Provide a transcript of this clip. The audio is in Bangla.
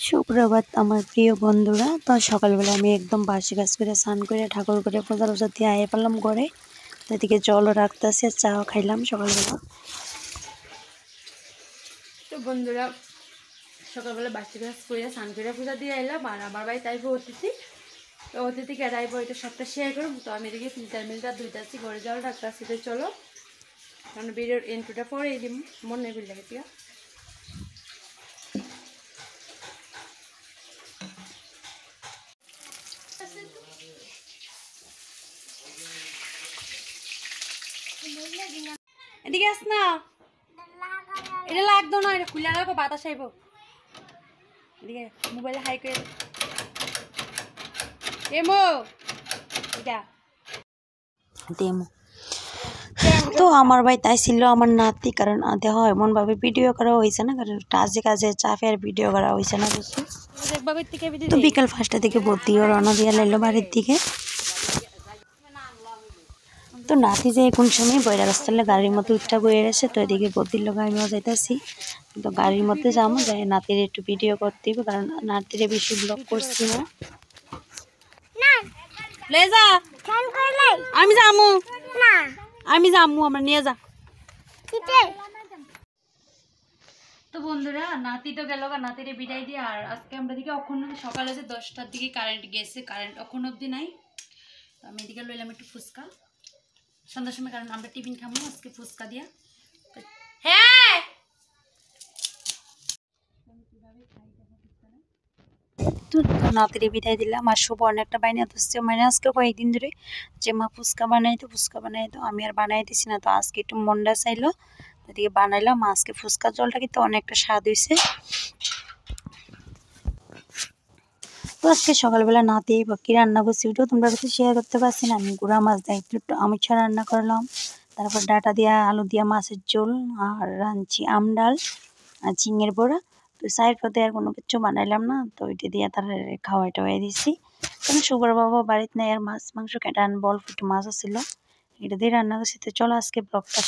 সুপ্রভাত আমার প্রিয় বন্ধুরা। তো সকালবেলা আমি একদম বাসি কাজ করে স্নান করে ঠাকুর করে পূজা টুজা দিয়ে আয়ে পারলাম ঘরে। তো এদিকে জলও রাখতেছি আর চাও খাইলাম সকালবেলা। তো বন্ধুরা সকালবেলা বাসি কাজ করে স্নান করে পূজা দিয়ে এলাম আর আমার বাড়ি তাইবো অতিথি। তো অতিথিকে তাইবো এটা সবটা শেয়ার করুন। তো আমি এদিকে ফিল্টার মিলটা দুইটাছি ঘরে জল রাখতেছি। তো চলো কারণ ভিডিওর এন্ট্রিটা পরে দিম মনে নেই লাগে ঠিক আছে। এদিকে আস না, এটা লাগতো না, এটা খুলে রাখো বাতাস আইব। এদিকে মোবাইলে হাই করে এমো এটা দেমো। তো আমার ভাই তাই ছিল আমার নাতি, কারণ দেহ এমনভাবে ভিডিও করা হয়েছে না, কারণ কাজে কাজে চাপে আর ভিডিও করা হয়েছে না বেশি। তো বিকাল 5টার দিকে ভর্তিও রওনা দিয়ে লাইলো বাড়ির দিকে। তো নাতি যে কোন সময় বইরা রাস্তালে গাড়ির মধ্যে উঠটা বয়ে গেছে। তো এদিকে বদির লোক আমিও যাইতেছি। তো গাড়ির মধ্যে যাবো, যাই নাতির একটু ভিডিও করতে হবে, কারণ নাতিরে বেশি ব্লগ করছি না। আমি যামু আমি যামু আমার নিয়ে যা। তো বন্ধুরা নাতি তো গেল, নাতিরে বিদায় দিয়ে আর আজকে আমরা দিকে এখন সকালে যে 10টার দিকে কারেন্ট গেছে, কারেন্ট এখন অবধি নাই। তো আমি এদিকে লইলাম একটু ফুচকা সন্ধ্যার সময়, কারণ আমরা টিফিন খাবো আজকে ফুচকা দিয়া। হ্যাঁ তো নাতিরে বিদায় দিলাম আর শুভ অনেকটা বাইনা ধরছে, মানে আজকে কয়েকদিন ধরে যে মা ফুচকা বানাই তো আমি আর বানাই দিছি না। তো আজকে একটু মন্ডা চাইলো, এদিকে বানাইলাম। আজকে ফুচকার জলটা কিন্তু অনেকটা স্বাদ হয়েছে। তো আজকে সকালবেলা নাতি কি রান্না করছি ওটাও তোমরা কাছে শেয়ার করতে পারছি না। আমি গুঁড়া মাছ দিয়ে একটু আমিছা রান্না করলাম, তারপর ডাটা দিয়া আলু দিয়া মাছের ঝোল, আর রাঁধছি আম ডাল আর ঝিঙের বড়া। তো সাইড পথে আর কোনো কিছু বানাইলাম না, তো ওইটা দিয়ে তারা খাওয়াই টাওয়াই দিছি। কারণ সুগার বাবা বাড়িতে নেই আর মাছ মাংস কেটে আনবো, অল্প একটু মাছ ছিল এটা দিয়ে রান্না করছি। তো চলো আজকে ব্লগটা